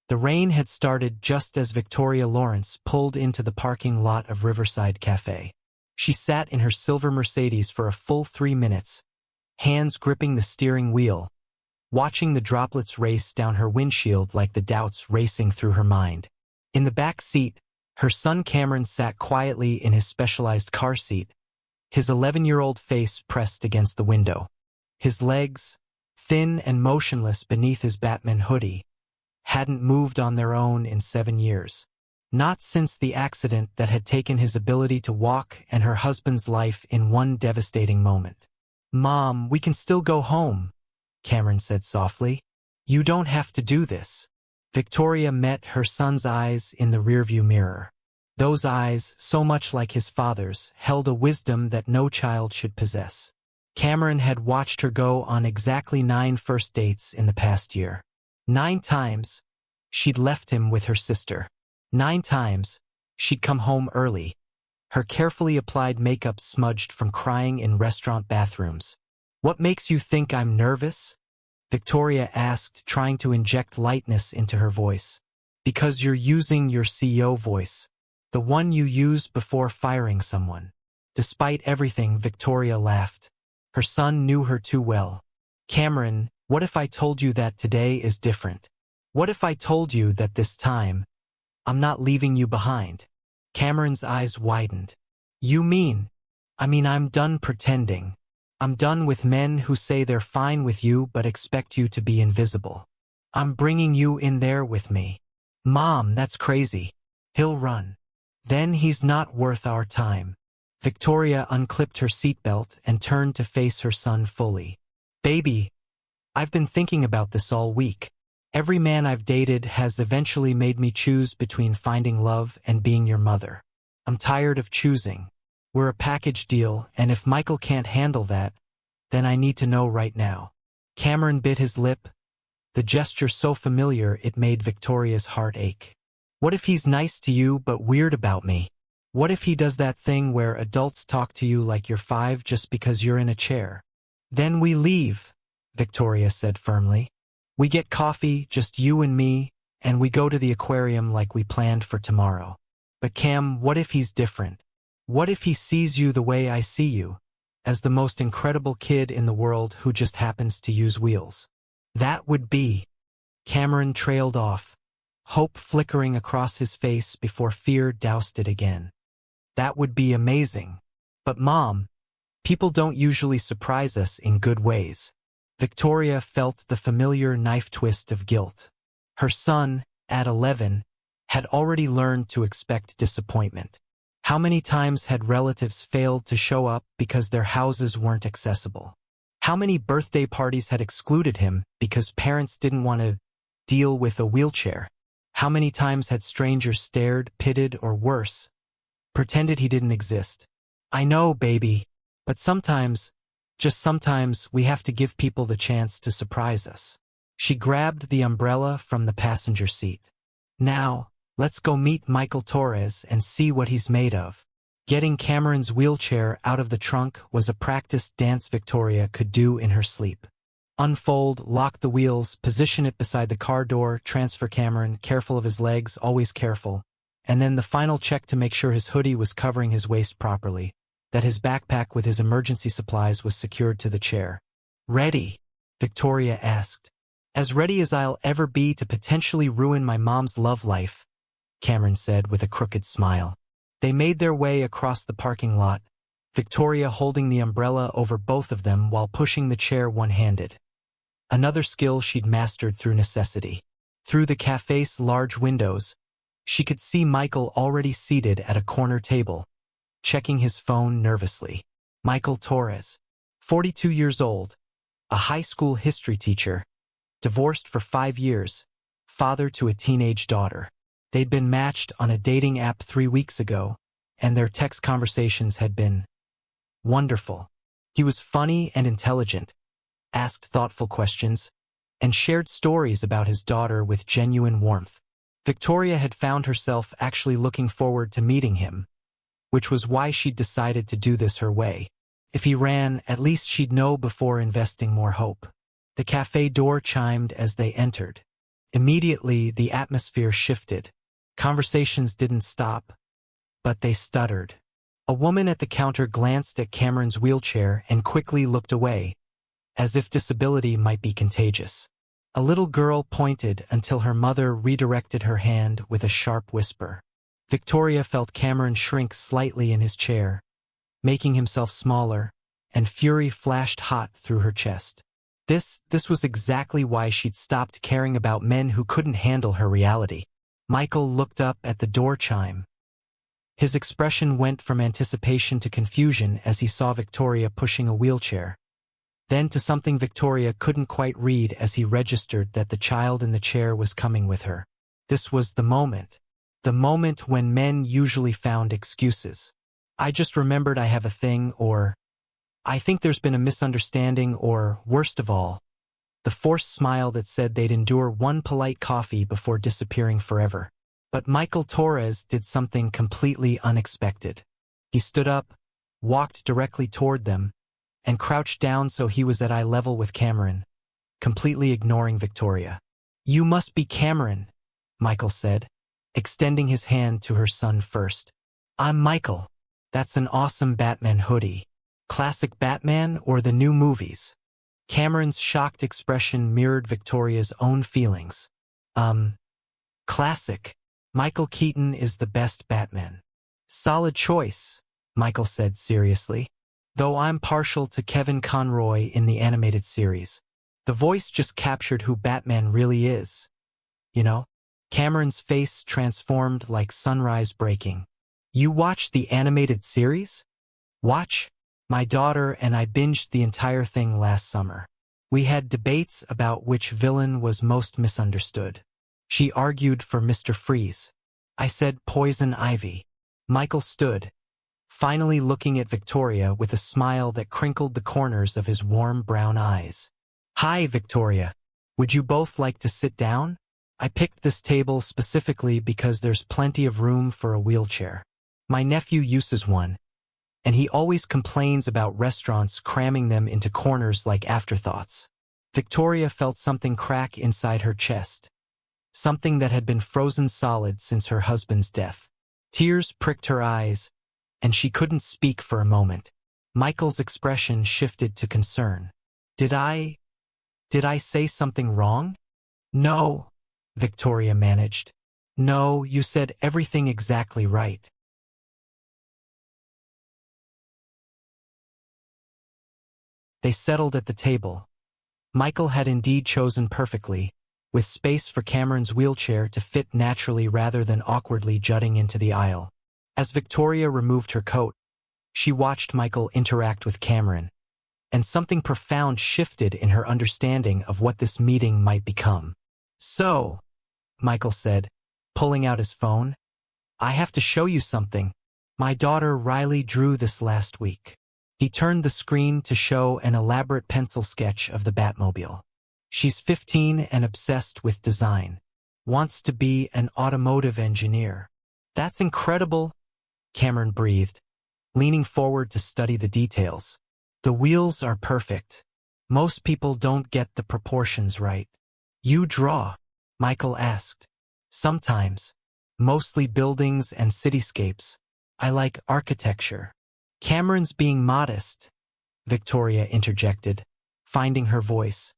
The rain had started just as Victoria Lawrence pulled into the parking lot of Riverside Cafe. She sat in her silver Mercedes for a full 3 minutes, hands gripping the steering wheel, watching the droplets race down her windshield like the doubts racing through her mind. In the back seat, her son Cameron sat quietly in his specialized car seat, his 11-year-old face pressed against the window. His legs, thin and motionless beneath his Batman hoodie, hadn't moved on their own in 7 years. Not since the accident that had taken his ability to walk and her husband's life in one devastating moment. "Mom, we can still go home," Cameron said softly. "You don't have to do this." Victoria met her son's eyes in the rearview mirror. Those eyes, so much like his father's, held a wisdom that no child should possess. Cameron had watched her go on exactly 9 first dates in the past year. 9 times, she'd left him with her sister. 9 times, she'd come home early, her carefully applied makeup smudged from crying in restaurant bathrooms. "What makes you think I'm nervous?" Victoria asked, trying to inject lightness into her voice. "Because you're using your CEO voice, the one you use before firing someone." Despite everything, Victoria laughed. Her son knew her too well. "Cameron, what if I told you that today is different? What if I told you that this time, I'm not leaving you behind?" Cameron's eyes widened. "You mean? I mean, I'm done pretending. I'm done with men who say they're fine with you but expect you to be invisible. I'm bringing you in there with me." "Mom, that's crazy. He'll run. Then he's not worth our time." Victoria unclipped her seatbelt and turned to face her son fully. "Baby, I've been thinking about this all week. Every man I've dated has eventually made me choose between finding love and being your mother. I'm tired of choosing. We're a package deal, and if Michael can't handle that, then I need to know right now." Cameron bit his lip, the gesture so familiar it made Victoria's heart ache. "What if he's nice to you but weird about me? What if he does that thing where adults talk to you like you're 5 just because you're in a chair?" "Then we leave," Victoria said firmly. "We get coffee, just you and me, and we go to the aquarium like we planned for tomorrow." "But Cam, what if he's different? What if he sees you the way I see you, as the most incredible kid in the world who just happens to use wheels?" "That would be..." Cameron trailed off, hope flickering across his face before fear doused it again. "That would be amazing. But Mom, people don't usually surprise us in good ways." Victoria felt the familiar knife twist of guilt. Her son, at 11, had already learned to expect disappointment. How many times had relatives failed to show up because their houses weren't accessible? How many birthday parties had excluded him because parents didn't want to deal with a wheelchair? How many times had strangers stared, pitted, or worse, pretended he didn't exist? "I know, baby, but sometimes, just sometimes, we have to give people the chance to surprise us." She grabbed the umbrella from the passenger seat. "Now, let's go meet Michael Torres and see what he's made of." Getting Cameron's wheelchair out of the trunk was a practiced dance Victoria could do in her sleep. Unfold, lock the wheels, position it beside the car door, transfer Cameron, careful of his legs, always careful, and then the final check to make sure his hoodie was covering his waist properly, that his backpack with his emergency supplies was secured to the chair. "Ready?" Victoria asked. "As ready as I'll ever be to potentially ruin my mom's love life," Cameron said with a crooked smile. They made their way across the parking lot, Victoria holding the umbrella over both of them while pushing the chair one-handed. Another skill she'd mastered through necessity. Through the cafe's large windows, she could see Michael already seated at a corner table, checking his phone nervously. Michael Torres, 42 years old, a high school history teacher, divorced for 5 years, father to a teenage daughter. They'd been matched on a dating app 3 weeks ago, and their text conversations had been wonderful. He was funny and intelligent, asked thoughtful questions, and shared stories about his daughter with genuine warmth. Victoria had found herself actually looking forward to meeting him, which was why she'd decided to do this her way. If he ran, at least she'd know before investing more hope. The cafe door chimed as they entered. Immediately, the atmosphere shifted. Conversations didn't stop, but they stuttered. A woman at the counter glanced at Cameron's wheelchair and quickly looked away, as if disability might be contagious. A little girl pointed until her mother redirected her hand with a sharp whisper. Victoria felt Cameron shrink slightly in his chair, making himself smaller, and fury flashed hot through her chest. This was exactly why she'd stopped caring about men who couldn't handle her reality. Michael looked up at the door chime. His expression went from anticipation to confusion as he saw Victoria pushing a wheelchair, then to something Victoria couldn't quite read as he registered that the child in the chair was coming with her. This was the moment when men usually found excuses. I just remembered I have a thing, or I think there's been a misunderstanding, or, worst of all, the forced smile that said they'd endure one polite coffee before disappearing forever. But Michael Torres did something completely unexpected. He stood up, walked directly toward them, and crouched down so he was at eye level with Cameron, completely ignoring Victoria. "You must be Cameron," Michael said, extending his hand to her son first. "I'm Michael. That's an awesome Batman hoodie. Classic Batman or the new movies?" Cameron's shocked expression mirrored Victoria's own feelings. Classic. Michael Keaton is the best Batman." "Solid choice," Michael said seriously. "Though I'm partial to Kevin Conroy in the animated series. The voice just captured who Batman really is. You know?" Cameron's face transformed like sunrise breaking. "You watched the animated series?" "Watch? My daughter and I binged the entire thing last summer. We had debates about which villain was most misunderstood. She argued for Mr. Freeze. I said Poison Ivy." Michael stood, finally looking at Victoria with a smile that crinkled the corners of his warm brown eyes. "Hi, Victoria. Would you both like to sit down? I picked this table specifically because there's plenty of room for a wheelchair. My nephew uses one, and he always complains about restaurants cramming them into corners like afterthoughts." Victoria felt something crack inside her chest, something that had been frozen solid since her husband's death. Tears pricked her eyes, and she couldn't speak for a moment. Michael's expression shifted to concern. Did I say something wrong?" "No," Victoria managed. "No, you said everything exactly right." They settled at the table. Michael had indeed chosen perfectly, with space for Cameron's wheelchair to fit naturally rather than awkwardly jutting into the aisle. As Victoria removed her coat, she watched Michael interact with Cameron, and something profound shifted in her understanding of what this meeting might become. "So," Michael said, pulling out his phone, "I have to show you something. My daughter Riley drew this last week." He turned the screen to show an elaborate pencil sketch of the Batmobile. "She's 15 and obsessed with design. Wants to be an automotive engineer." "That's incredible," Cameron breathed, leaning forward to study the details. "The wheels are perfect. Most people don't get the proportions right." "You draw?" Michael asked. "Sometimes. Mostly buildings and cityscapes. I like architecture." "Cameron's being modest," Victoria interjected, finding her voice.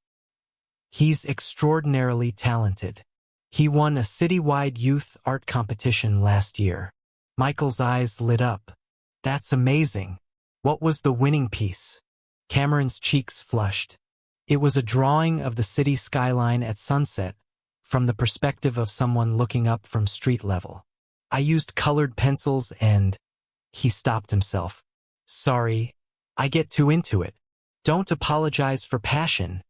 "He's extraordinarily talented. He won a citywide youth art competition last year." Michael's eyes lit up. "That's amazing. What was the winning piece?" Cameron's cheeks flushed. It was a drawing of the city skyline at sunset, from the perspective of someone looking up from street level. "I used colored pencils and—" He stopped himself. "Sorry, I get too into it." "Don't apologize for passion,"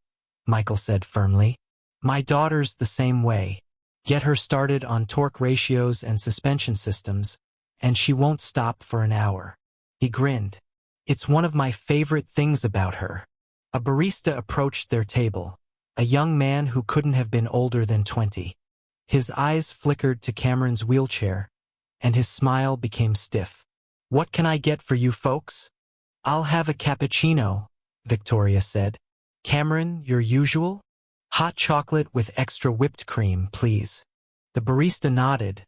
Michael said firmly. "My daughter's the same way. Get her started on torque ratios and suspension systems, and she won't stop for an hour." He grinned. "It's one of my favorite things about her." A barista approached their table, a young man who couldn't have been older than 20. His eyes flickered to Cameron's wheelchair, and his smile became stiff. "What can I get for you folks?" "I'll have a cappuccino," Victoria said. "Cameron, your usual?" Hot chocolate with extra whipped cream, please. The barista nodded,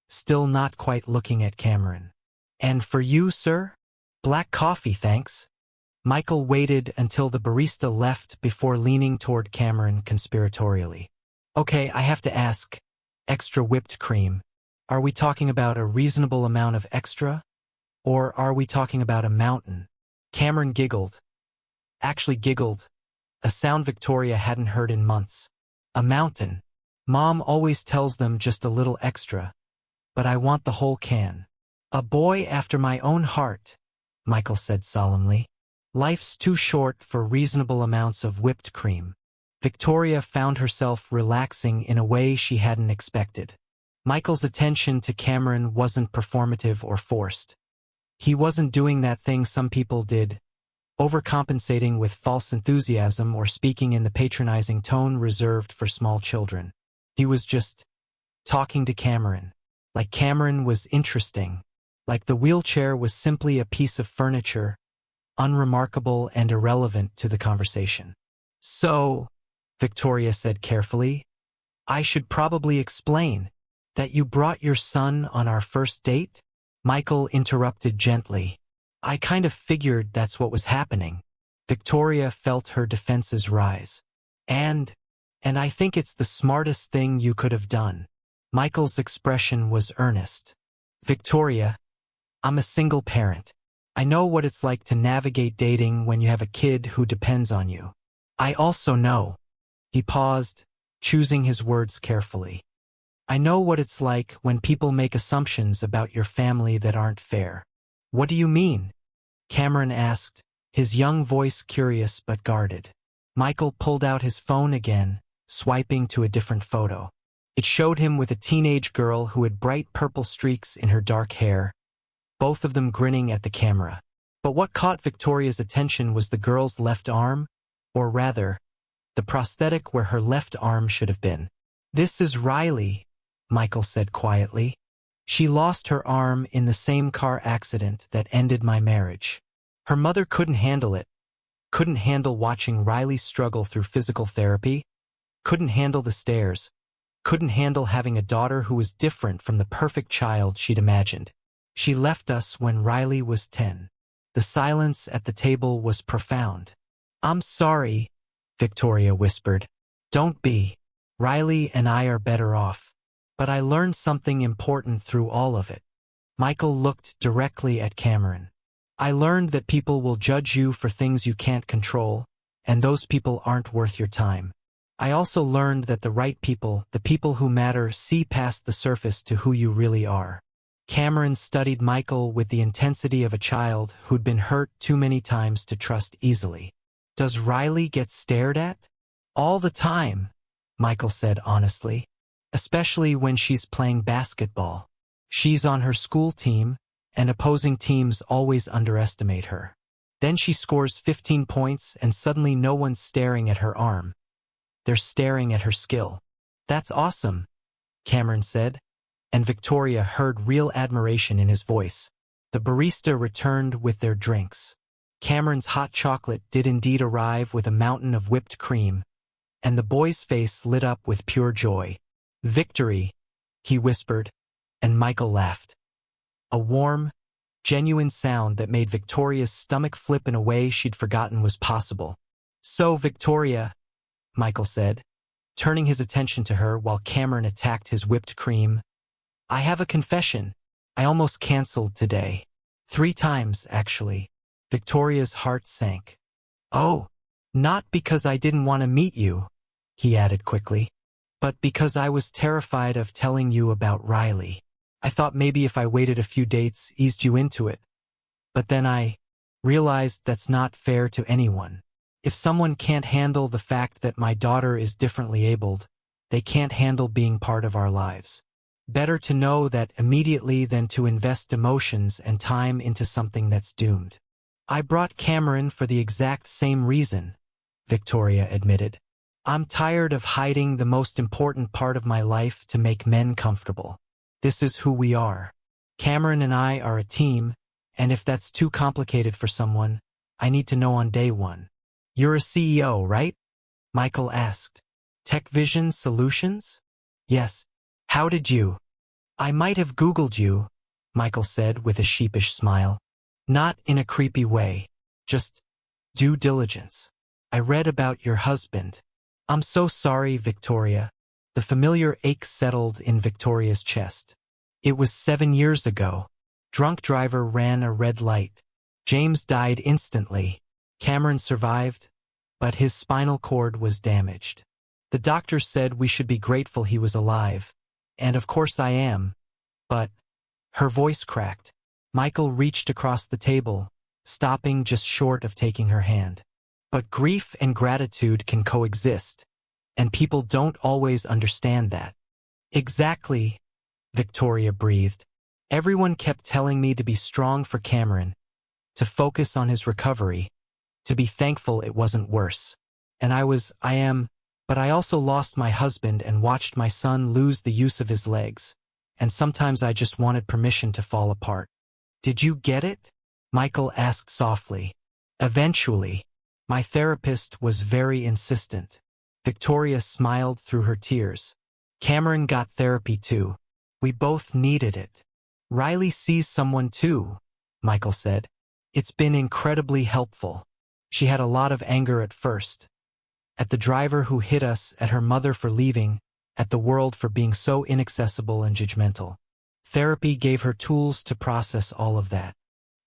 still not quite looking at Cameron. And for you, sir? Black coffee, thanks. Michael waited until the barista left before leaning toward Cameron conspiratorially. Okay, I have to ask. Extra whipped cream. Are we talking about a reasonable amount of extra? Or are we talking about a mountain? Cameron giggled. Actually giggled. A sound Victoria hadn't heard in months. A mountain. Mom always tells them just a little extra. But I want the whole can. A boy after my own heart, Michael said solemnly. Life's too short for reasonable amounts of whipped cream. Victoria found herself relaxing in a way she hadn't expected. Michael's attention to Cameron wasn't performative or forced. He wasn't doing that thing some people did, overcompensating with false enthusiasm or speaking in the patronizing tone reserved for small children. He was just talking to Cameron. Like Cameron was interesting. Like the wheelchair was simply a piece of furniture, unremarkable and irrelevant to the conversation. So, Victoria said carefully, I should probably explain that you brought your son on our first date? Michael interrupted gently. I kind of figured that's what was happening. Victoria felt her defenses rise. And I think it's the smartest thing you could have done. Michael's expression was earnest. Victoria, I'm a single parent. I know what it's like to navigate dating when you have a kid who depends on you. I also know. He paused, choosing his words carefully. I know what it's like when people make assumptions about your family that aren't fair. What do you mean? Cameron asked, his young voice curious but guarded. Michael pulled out his phone again, swiping to a different photo. It showed him with a teenage girl who had bright purple streaks in her dark hair, both of them grinning at the camera. But what caught Victoria's attention was the girl's left arm, or rather, the prosthetic where her left arm should have been. This is Riley, Michael said quietly. She lost her arm in the same car accident that ended my marriage. Her mother couldn't handle it. Couldn't handle watching Riley struggle through physical therapy. Couldn't handle the stares. Couldn't handle having a daughter who was different from the perfect child she'd imagined. She left us when Riley was 10. The silence at the table was profound. I'm sorry, Victoria whispered. Don't be. Riley and I are better off. But I learned something important through all of it. Michael looked directly at Cameron. I learned that people will judge you for things you can't control, and those people aren't worth your time. I also learned that the right people, the people who matter, see past the surface to who you really are. Cameron studied Michael with the intensity of a child who'd been hurt too many times to trust easily. Does Riley get stared at? All the time, Michael said honestly. Especially when she's playing basketball. She's on her school team, and opposing teams always underestimate her. Then she scores 15 points and suddenly no one's staring at her arm. They're staring at her skill. That's awesome, Cameron said, and Victoria heard real admiration in his voice. The barista returned with their drinks. Cameron's hot chocolate did indeed arrive with a mountain of whipped cream, and the boy's face lit up with pure joy. Victory, he whispered, and Michael laughed. A warm, genuine sound that made Victoria's stomach flip in a way she'd forgotten was possible. So, Victoria, Michael said, turning his attention to her while Cameron attacked his whipped cream, I have a confession. I almost canceled today. 3 times, actually. Victoria's heart sank. Oh, not because I didn't want to meet you, he added quickly. But because I was terrified of telling you about Riley. I thought maybe if I waited a few dates, eased you into it. But then I realized that's not fair to anyone. If someone can't handle the fact that my daughter is differently abled, they can't handle being part of our lives. Better to know that immediately than to invest emotions and time into something that's doomed. I brought Cameron for the exact same reason, Victoria admitted. I'm tired of hiding the most important part of my life to make men comfortable. This is who we are. Cameron and I are a team, and if that's too complicated for someone, I need to know on day one. You're a CEO, right? Michael asked. Tech Vision Solutions? Yes. How did you? I might have Googled you, Michael said with a sheepish smile. Not in a creepy way. Just due diligence. I read about your husband. I'm so sorry, Victoria. The familiar ache settled in Victoria's chest. It was 7 years ago. Drunk driver ran a red light. James died instantly. Cameron survived, but his spinal cord was damaged. The doctor said we should be grateful he was alive. And of course I am. But her voice cracked. Michael reached across the table, stopping just short of taking her hand. But grief and gratitude can coexist, and people don't always understand that. Exactly, Victoria breathed. Everyone kept telling me to be strong for Cameron, to focus on his recovery, to be thankful it wasn't worse. And I am, but I also lost my husband and watched my son lose the use of his legs, and sometimes I just wanted permission to fall apart. Did you get it? Michael asked softly. Eventually. My therapist was very insistent. Victoria smiled through her tears. Cameron got therapy too. We both needed it. Riley sees someone too, Michael said. It's been incredibly helpful. She had a lot of anger at first. At the driver who hit us, at her mother for leaving, at the world for being so inaccessible and judgmental. Therapy gave her tools to process all of that.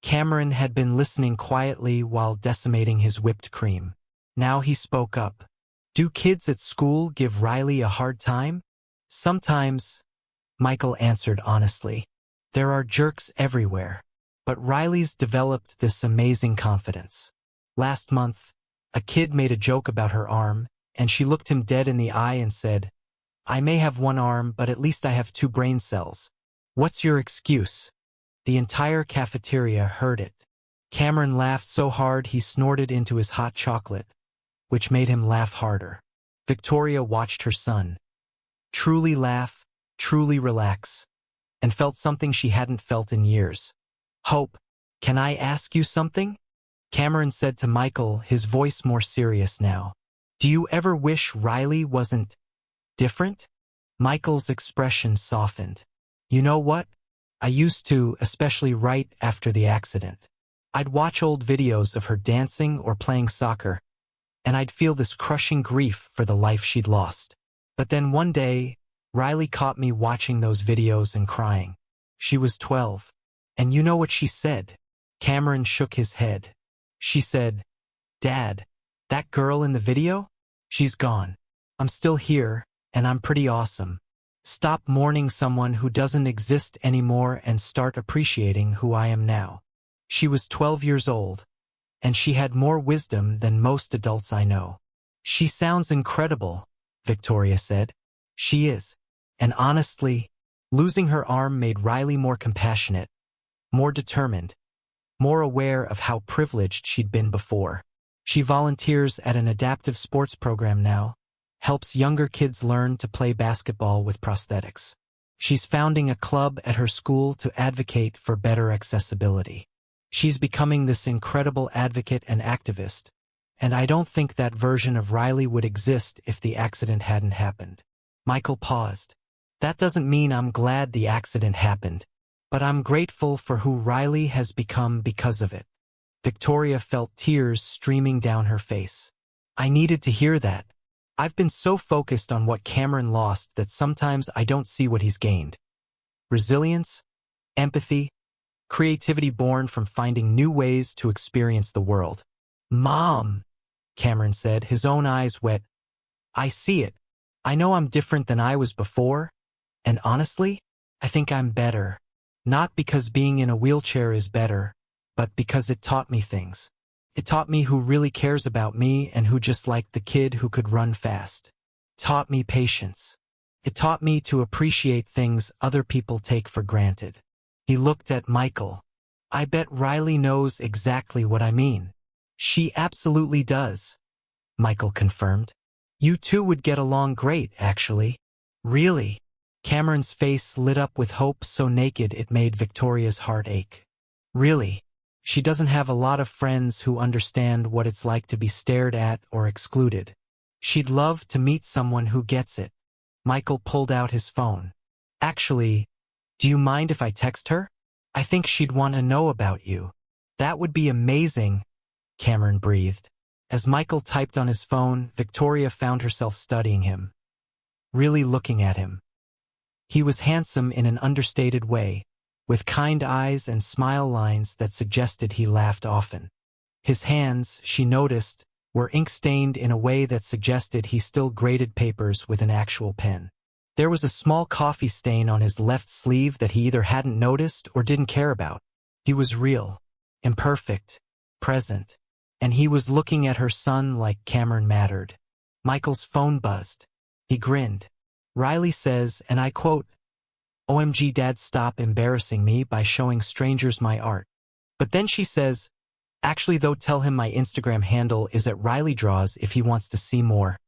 Cameron had been listening quietly while decimating his whipped cream. Now he spoke up. Do kids at school give Riley a hard time? Sometimes, Michael answered honestly. There are jerks everywhere. But Riley's developed this amazing confidence. Last month, a kid made a joke about her arm, and she looked him dead in the eye and said, I may have one arm, but at least I have 2 brain cells. What's your excuse? The entire cafeteria heard it. Cameron laughed so hard he snorted into his hot chocolate, which made him laugh harder. Victoria watched her son truly laugh, truly relax, and felt something she hadn't felt in years. Hope, can I ask you something? Cameron said to Michael, his voice more serious now. Do you ever wish Riley wasn't different? Michael's expression softened. You know what? I used to, especially right after the accident. I'd watch old videos of her dancing or playing soccer, and I'd feel this crushing grief for the life she'd lost. But then one day, Riley caught me watching those videos and crying. She was 12. And you know what she said? Cameron shook his head. She said, Dad, that girl in the video? She's gone. I'm still here, and I'm pretty awesome. Stop mourning someone who doesn't exist anymore and start appreciating who I am now. She was 12 years old, and she had more wisdom than most adults I know. She sounds incredible, Victoria said. She is. And honestly, losing her arm made Riley more compassionate, more determined, more aware of how privileged she'd been before. She volunteers at an adaptive sports program now, helps younger kids learn to play basketball with prosthetics. She's founding a club at her school to advocate for better accessibility. She's becoming this incredible advocate and activist, and I don't think that version of Riley would exist if the accident hadn't happened. Michael paused. That doesn't mean I'm glad the accident happened, but I'm grateful for who Riley has become because of it. Victoria felt tears streaming down her face. I needed to hear that. I've been so focused on what Cameron lost that sometimes I don't see what he's gained. Resilience, empathy, creativity born from finding new ways to experience the world. Mom, Cameron said, his own eyes wet. I see it. I know I'm different than I was before, and honestly, I think I'm better. Not because being in a wheelchair is better, but because it taught me things. It taught me who really cares about me and who just liked the kid who could run fast. It taught me patience. It taught me to appreciate things other people take for granted. He looked at Michael. I bet Riley knows exactly what I mean. She absolutely does, Michael confirmed. You two would get along great, actually. Really? Cameron's face lit up with hope so naked it made Victoria's heart ache. Really? She doesn't have a lot of friends who understand what it's like to be stared at or excluded. She'd love to meet someone who gets it. Michael pulled out his phone. Actually, do you mind if I text her? I think she'd want to know about you. That would be amazing, Cameron breathed. As Michael typed on his phone, Victoria found herself studying him, really looking at him. He was handsome in an understated way, with kind eyes and smile lines that suggested he laughed often. His hands, she noticed, were ink-stained in a way that suggested he still graded papers with an actual pen. There was a small coffee stain on his left sleeve that he either hadn't noticed or didn't care about. He was real, imperfect, present, and he was looking at her son like Cameron mattered. Michael's phone buzzed. He grinned. Riley says, and I quote, "OMG Dad, stop embarrassing me by showing strangers my art." But then she says, "Actually though, tell him my Instagram handle is @RileyDraws if he wants to see more.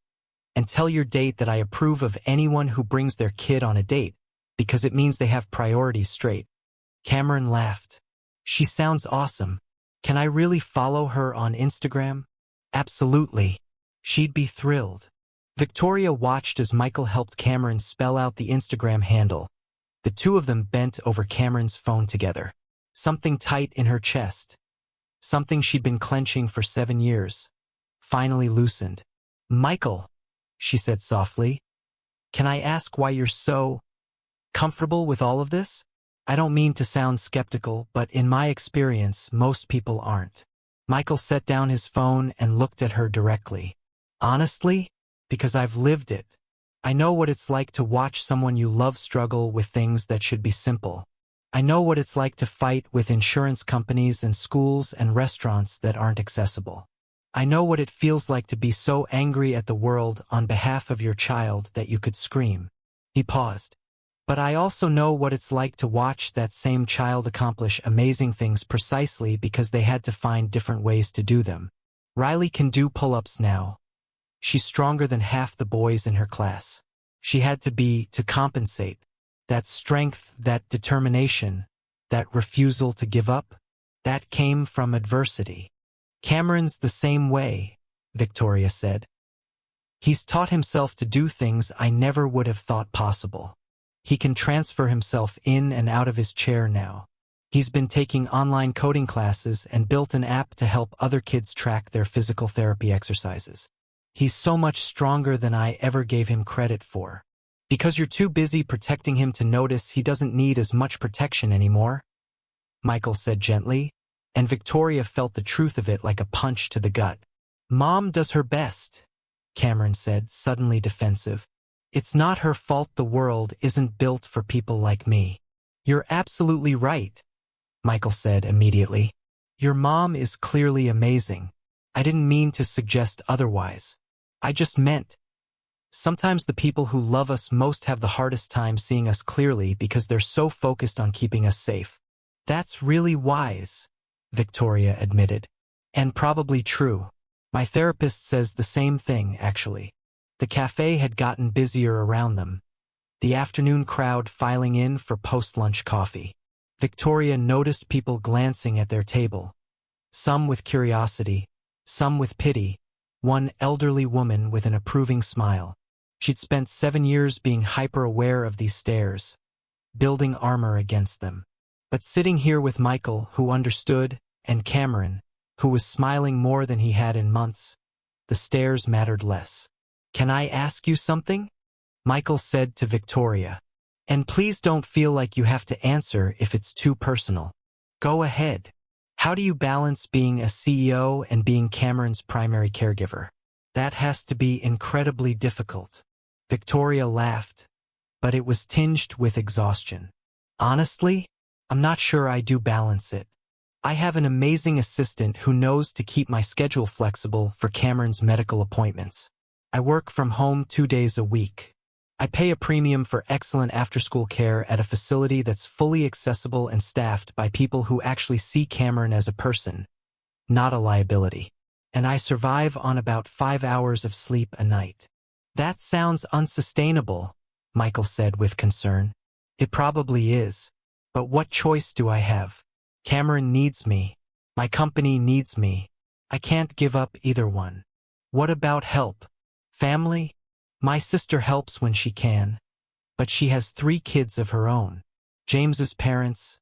And tell your date that I approve of anyone who brings their kid on a date, because it means they have priorities straight." Cameron laughed. "She sounds awesome. Can I really follow her on Instagram?" "Absolutely." She'd be thrilled. Victoria watched as Michael helped Cameron spell out the Instagram handle. The two of them bent over Cameron's phone together. Something tight in her chest, something she'd been clenching for 7 years, finally loosened. "Michael," she said softly, "can I ask why you're so comfortable with all of this? I don't mean to sound skeptical, but in my experience, most people aren't." Michael set down his phone and looked at her directly. "Honestly, because I've lived it. I know what it's like to watch someone you love struggle with things that should be simple. I know what it's like to fight with insurance companies and schools and restaurants that aren't accessible. I know what it feels like to be so angry at the world on behalf of your child that you could scream." He paused. "But I also know what it's like to watch that same child accomplish amazing things precisely because they had to find different ways to do them. Riley can do pull-ups now. She's stronger than half the boys in her class. She had to compensate. That strength, that determination, that refusal to give up, that came from adversity." "Cameron's the same way," Victoria said. "He's taught himself to do things I never would have thought possible. He can transfer himself in and out of his chair now. He's been taking online coding classes and built an app to help other kids track their physical therapy exercises. He's so much stronger than I ever gave him credit for. Because you're too busy protecting him to notice he doesn't need as much protection anymore," Michael said gently, and Victoria felt the truth of it like a punch to the gut. "Mom does her best," Cameron said, suddenly defensive. "It's not her fault the world isn't built for people like me." "You're absolutely right," Michael said immediately. "Your mom is clearly amazing. I didn't mean to suggest otherwise. I just meant, sometimes the people who love us most have the hardest time seeing us clearly because they're so focused on keeping us safe." "That's really wise," Victoria admitted. "And probably true. My therapist says the same thing, actually." The cafe had gotten busier around them, the afternoon crowd filing in for post-lunch coffee. Victoria noticed people glancing at their table, some with curiosity, some with pity, one elderly woman with an approving smile. She'd spent 7 years being hyper-aware of these stares, building armor against them. But sitting here with Michael, who understood, and Cameron, who was smiling more than he had in months, the stares mattered less. "Can I ask you something?" Michael said to Victoria. "And please don't feel like you have to answer if it's too personal. Go ahead. How do you balance being a CEO and being Cameron's primary caregiver?" "That has to be incredibly difficult." Victoria laughed, but it was tinged with exhaustion. "Honestly, I'm not sure I do balance it. I have an amazing assistant who knows to keep my schedule flexible for Cameron's medical appointments. I work from home 2 days a week. I pay a premium for excellent after-school care at a facility that's fully accessible and staffed by people who actually see Cameron as a person, not a liability. And I survive on about 5 hours of sleep a night." "That sounds unsustainable," Michael said with concern. "It probably is. But what choice do I have? Cameron needs me. My company needs me. I can't give up either one." "What about help?" Family? My sister helps when she can, but she has 3 kids of her own. James's parents,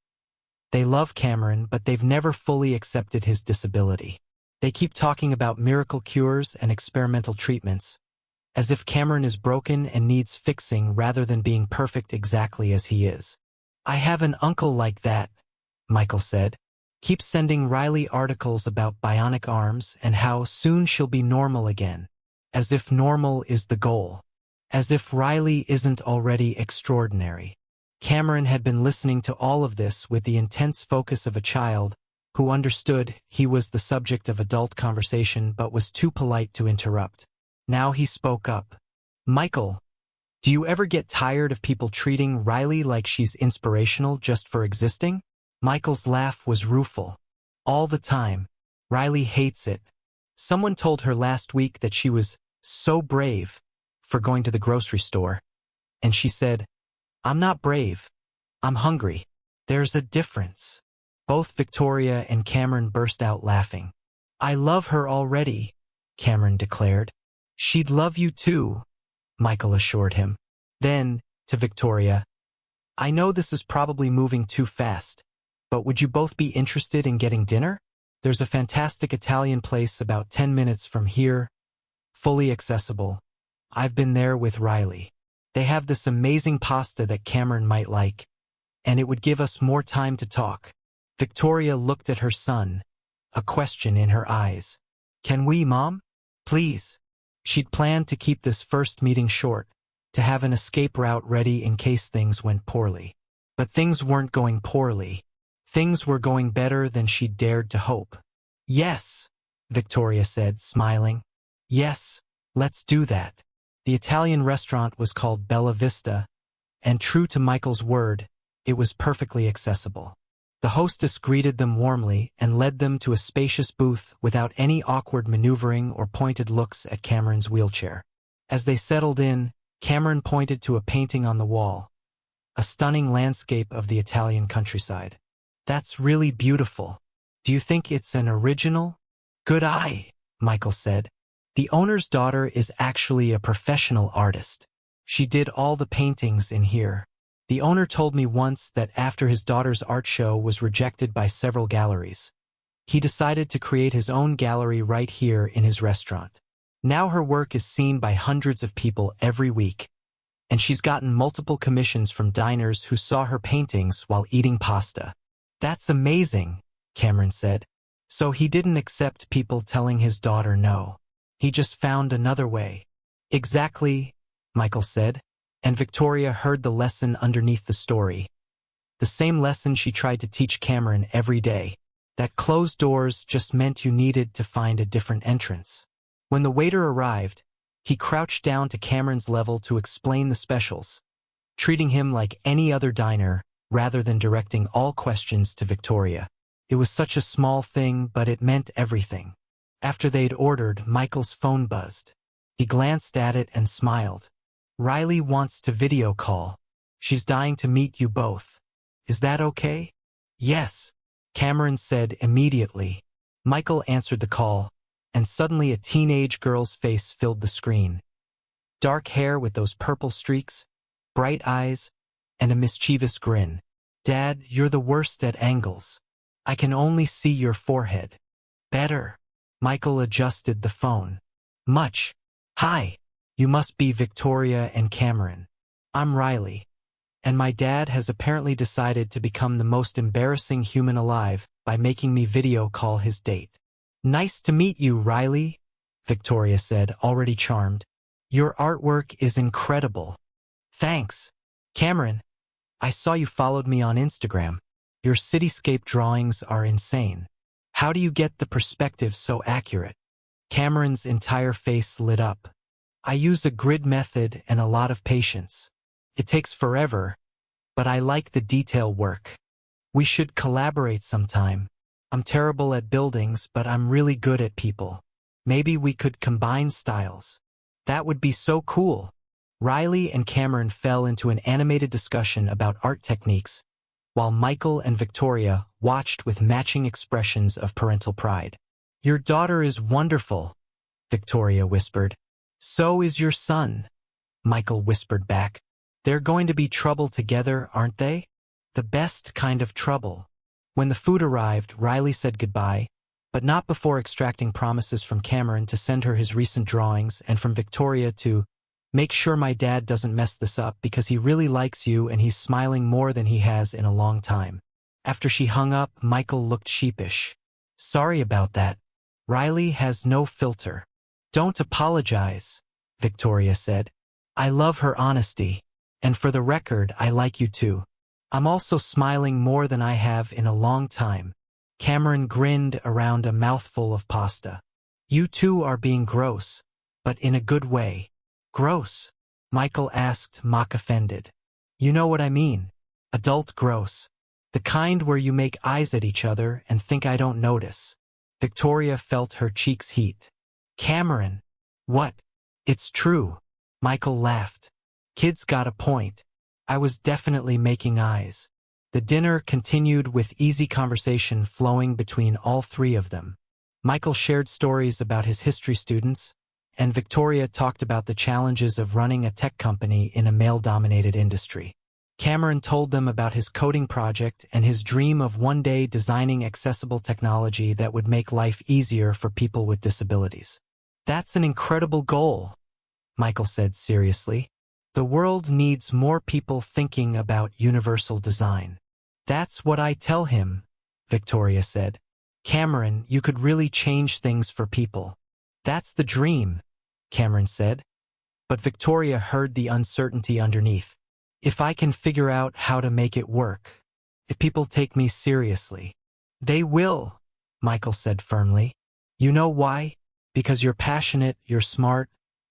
they love Cameron, but they've never fully accepted his disability. They keep talking about miracle cures and experimental treatments, as if Cameron is broken and needs fixing rather than being perfect exactly as he is. I have an uncle like that, Michael said. Keeps sending Riley articles about bionic arms and how soon she'll be normal again. As if normal is the goal. As if Riley isn't already extraordinary. Cameron had been listening to all of this with the intense focus of a child who understood he was the subject of adult conversation but was too polite to interrupt. Now he spoke up. Michael, do you ever get tired of people treating Riley like she's inspirational just for existing? Michael's laugh was rueful. All the time. Riley hates it. Someone told her last week that she was so brave for going to the grocery store. And she said, I'm not brave. I'm hungry. There's a difference. Both Victoria and Cameron burst out laughing. I love her already, Cameron declared. She'd love you too, Michael assured him. Then, to Victoria, I know this is probably moving too fast, but would you both be interested in getting dinner? There's a fantastic Italian place about 10 minutes from here, fully accessible. I've been there with Riley. They have this amazing pasta that Cameron might like, and it would give us more time to talk. Victoria looked at her son, a question in her eyes. Can we, Mom? Please. She'd planned to keep this first meeting short, to have an escape route ready in case things went poorly. But things weren't going poorly. Things were going better than she'd dared to hope. Yes, Victoria said, smiling. Yes, let's do that. The Italian restaurant was called Bella Vista, and true to Michael's word, it was perfectly accessible. The hostess greeted them warmly and led them to a spacious booth without any awkward maneuvering or pointed looks at Cameron's wheelchair. As they settled in, Cameron pointed to a painting on the wall, a stunning landscape of the Italian countryside. That's really beautiful. Do you think it's an original? Good eye, Michael said. The owner's daughter is actually a professional artist. She did all the paintings in here. The owner told me once that after his daughter's art show was rejected by several galleries, he decided to create his own gallery right here in his restaurant. Now her work is seen by hundreds of people every week, and she's gotten multiple commissions from diners who saw her paintings while eating pasta. That's amazing, Cameron said. So he didn't accept people telling his daughter no. He just found another way. Exactly, Michael said, and Victoria heard the lesson underneath the story. The same lesson she tried to teach Cameron every day, that closed doors just meant you needed to find a different entrance. When the waiter arrived, he crouched down to Cameron's level to explain the specials, treating him like any other diner rather than directing all questions to Victoria. It was such a small thing, but it meant everything. After they'd ordered, Michael's phone buzzed. He glanced at it and smiled. Riley wants to video call. She's dying to meet you both. Is that okay? Yes, Cameron said immediately. Michael answered the call, and suddenly a teenage girl's face filled the screen. Dark hair with those purple streaks, bright eyes, and a mischievous grin. Dad, you're the worst at angles. I can only see your forehead. Better. Michael adjusted the phone. Much. Hi. You must be Victoria and Cameron. I'm Riley. And my dad has apparently decided to become the most embarrassing human alive by making me video call his date. Nice to meet you, Riley, Victoria said, already charmed. Your artwork is incredible. Thanks. Cameron, I saw you followed me on Instagram. Your cityscape drawings are insane. How do you get the perspective so accurate? Cameron's entire face lit up. I use a grid method and a lot of patience. It takes forever, but I like the detail work. We should collaborate sometime. I'm terrible at buildings, but I'm really good at people. Maybe we could combine styles. That would be so cool. Riley and Cameron fell into an animated discussion about art techniques, while Michael and Victoria watched with matching expressions of parental pride. Your daughter is wonderful, Victoria whispered. So is your son, Michael whispered back. They're going to be trouble together, aren't they? The best kind of trouble. When the food arrived, Riley said goodbye, but not before extracting promises from Cameron to send her his recent drawings and from Victoria to make sure my dad doesn't mess this up because he really likes you and he's smiling more than he has in a long time. After she hung up, Michael looked sheepish. Sorry about that. Riley has no filter. Don't apologize, Victoria said. I love her honesty. And for the record, I like you too. I'm also smiling more than I have in a long time. Cameron grinned around a mouthful of pasta. You two are being gross, but in a good way. Gross? Michael asked, mock offended. You know what I mean. Adult gross. The kind where you make eyes at each other and think I don't notice. Victoria felt her cheeks heat. Cameron. What? It's true. Michael laughed. Kids got a point. I was definitely making eyes. The dinner continued with easy conversation flowing between all three of them. Michael shared stories about his history students, and Victoria talked about the challenges of running a tech company in a male-dominated industry. Cameron told them about his coding project and his dream of one day designing accessible technology that would make life easier for people with disabilities. That's an incredible goal, Michael said seriously. The world needs more people thinking about universal design. That's what I tell him, Victoria said. Cameron, you could really change things for people. That's the dream, Cameron said. But Victoria heard the uncertainty underneath. If I can figure out how to make it work, if people take me seriously. They will, Michael said firmly. You know why? Because you're passionate, you're smart,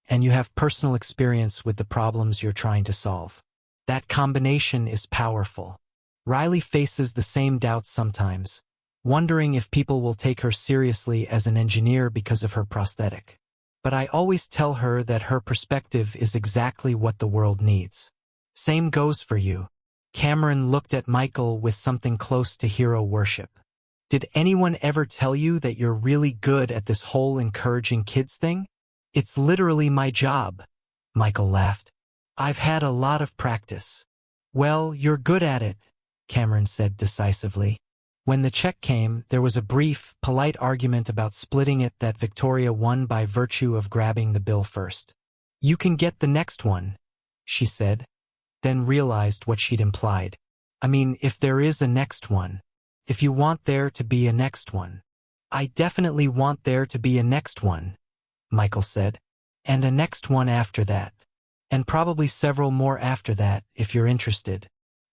and you have personal experience with the problems you're trying to solve. That combination is powerful. Riley faces the same doubts sometimes, wondering if people will take her seriously as an engineer because of her prosthetic. But I always tell her that her perspective is exactly what the world needs. Same goes for you. Cameron looked at Michael with something close to hero worship. Did anyone ever tell you that you're really good at this whole encouraging kids thing? It's literally my job, Michael laughed. I've had a lot of practice. Well, you're good at it, Cameron said decisively. When the check came, there was a brief, polite argument about splitting it that Victoria won by virtue of grabbing the bill first. You can get the next one, she said, then realized what she'd implied. I mean, if there is a next one. If you want there to be a next one. I definitely want there to be a next one, Michael said. And a next one after that. And probably several more after that, if you're interested.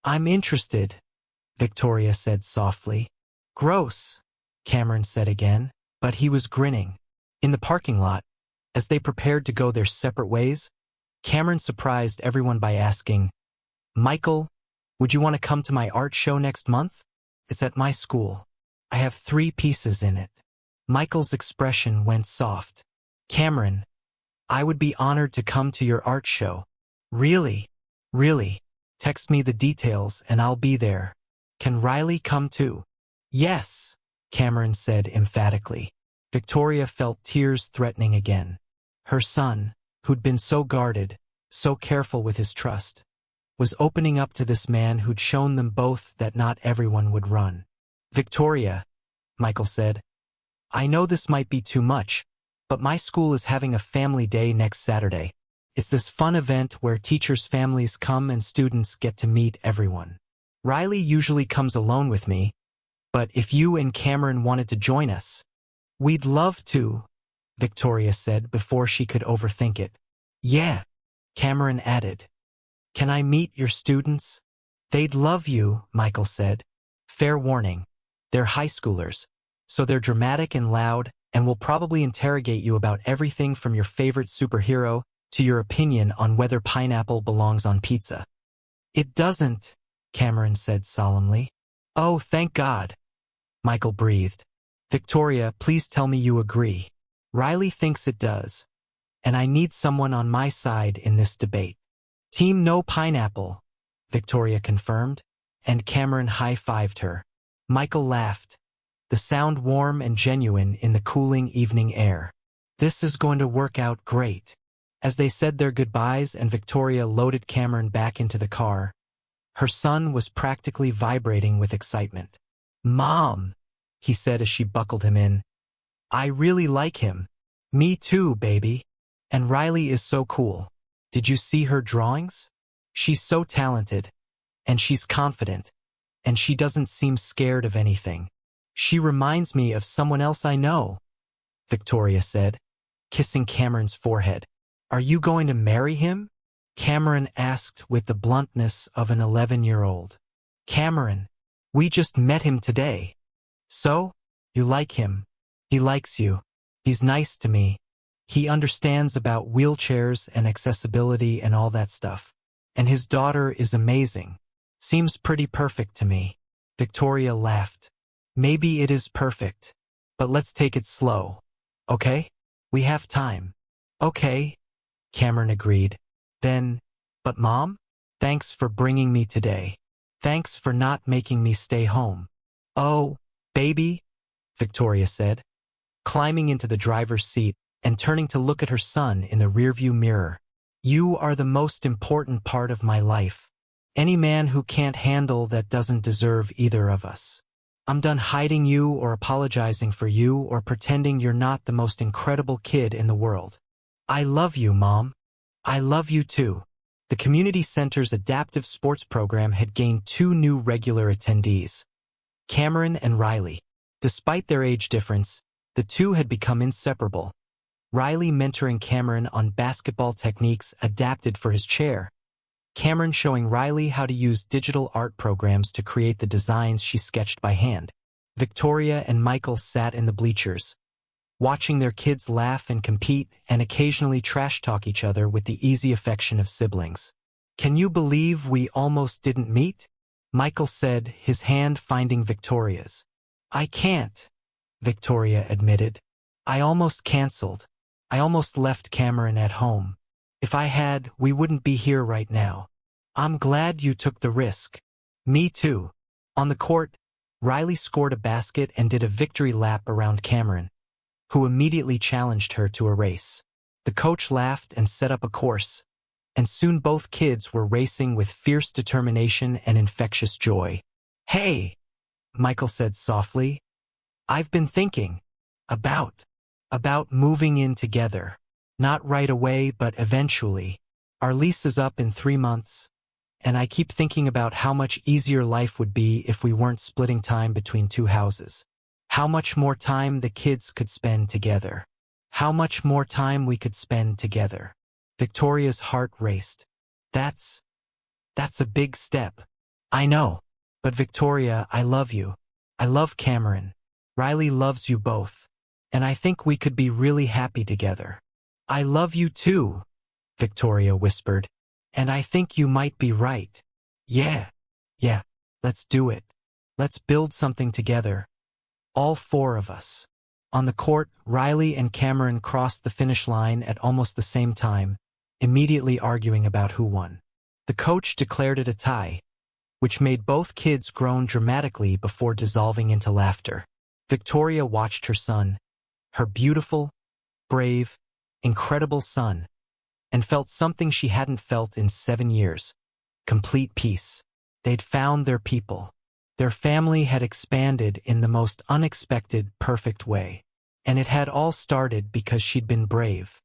I'm interested, Victoria said softly. Gross, Cameron said again, but he was grinning. In the parking lot, as they prepared to go their separate ways, Cameron surprised everyone by asking, Michael, would you want to come to my art show next month? It's at my school. I have 3 pieces in it. Michael's expression went soft. Cameron, I would be honored to come to your art show. Really? Really? Text me the details and I'll be there. Can Riley come too? Yes, Cameron said emphatically. Victoria felt tears threatening again. Her son, who'd been so guarded, so careful with his trust, was opening up to this man who'd shown them both that not everyone would run. Victoria, Michael said, I know this might be too much, but my school is having a family day next Saturday. It's this fun event where teachers' families come and students get to meet everyone. Riley usually comes alone with me, but if you and Cameron wanted to join us, we'd love to, Victoria said before she could overthink it. Yeah, Cameron added. Can I meet your students? They'd love you, Michael said. Fair warning. They're high schoolers, so they're dramatic and loud and will probably interrogate you about everything from your favorite superhero to your opinion on whether pineapple belongs on pizza. It doesn't, Cameron said solemnly. Oh, thank God. Michael breathed. Victoria, please tell me you agree. Riley thinks it does, and I need someone on my side in this debate. Team no pineapple, Victoria confirmed, and Cameron high-fived her. Michael laughed, the sound warm and genuine in the cooling evening air. This is going to work out great. As they said their goodbyes and Victoria loaded Cameron back into the car, her son was practically vibrating with excitement. "Mom," he said as she buckled him in, "I really like him." "Me too, baby. And Riley is so cool. Did you see her drawings? She's so talented, and she's confident, and she doesn't seem scared of anything. She reminds me of someone else I know," Victoria said, kissing Cameron's forehead. "Are you going to marry him?" Cameron asked with the bluntness of an 11-year-old. "Cameron, we just met him today." "So? You like him? He likes you. He's nice to me. He understands about wheelchairs and accessibility and all that stuff. And his daughter is amazing. Seems pretty perfect to me." Victoria laughed. "Maybe it is perfect, but let's take it slow, okay? We have time." "Okay," Cameron agreed. Then, "But Mom, thanks for bringing me today. Thanks for not making me stay home." "Oh, baby," Victoria said, climbing into the driver's seat and turning to look at her son in the rearview mirror. "You are the most important part of my life. Any man who can't handle that doesn't deserve either of us. I'm done hiding you or apologizing for you or pretending you're not the most incredible kid in the world. I love you, Mom. I love you too." The community center's adaptive sports program had gained 2 new regular attendees, Cameron and Riley. Despite their age difference, the two had become inseparable. Riley mentoring Cameron on basketball techniques adapted for his chair, Cameron showing Riley how to use digital art programs to create the designs she sketched by hand. Victoria and Michael sat in the bleachers, watching their kids laugh and compete and occasionally trash-talk each other with the easy affection of siblings. "Can you believe we almost didn't meet?" Michael said, his hand finding Victoria's. "I can't," Victoria admitted. "I almost canceled. I almost left Cameron at home. If I had, we wouldn't be here right now. I'm glad you took the risk." "Me too." On the court, Riley scored a basket and did a victory lap around Cameron, who immediately challenged her to a race. The coach laughed and set up a course, and soon both kids were racing with fierce determination and infectious joy. "Hey," Michael said softly, "I've been thinking about moving in together. Not right away, but eventually. Our lease is up in 3 months, and I keep thinking about how much easier life would be if we weren't splitting time between 2 houses. How much more time the kids could spend together. How much more time we could spend together." Victoria's heart raced. That's a big step." "I know. But Victoria, I love you. I love Cameron. Riley loves you both. And I think we could be really happy together." "I love you too," Victoria whispered. "And I think you might be right. Yeah, let's do it. Let's build something together. All 4 of us." On the court, Riley and Cameron crossed the finish line at almost the same time, immediately arguing about who won. The coach declared it a tie, which made both kids groan dramatically before dissolving into laughter. Victoria watched her son, her beautiful, brave, incredible son, and felt something she hadn't felt in 7 years: complete peace. They'd found their people. Their family had expanded in the most unexpected, perfect way. And it had all started because she'd been brave.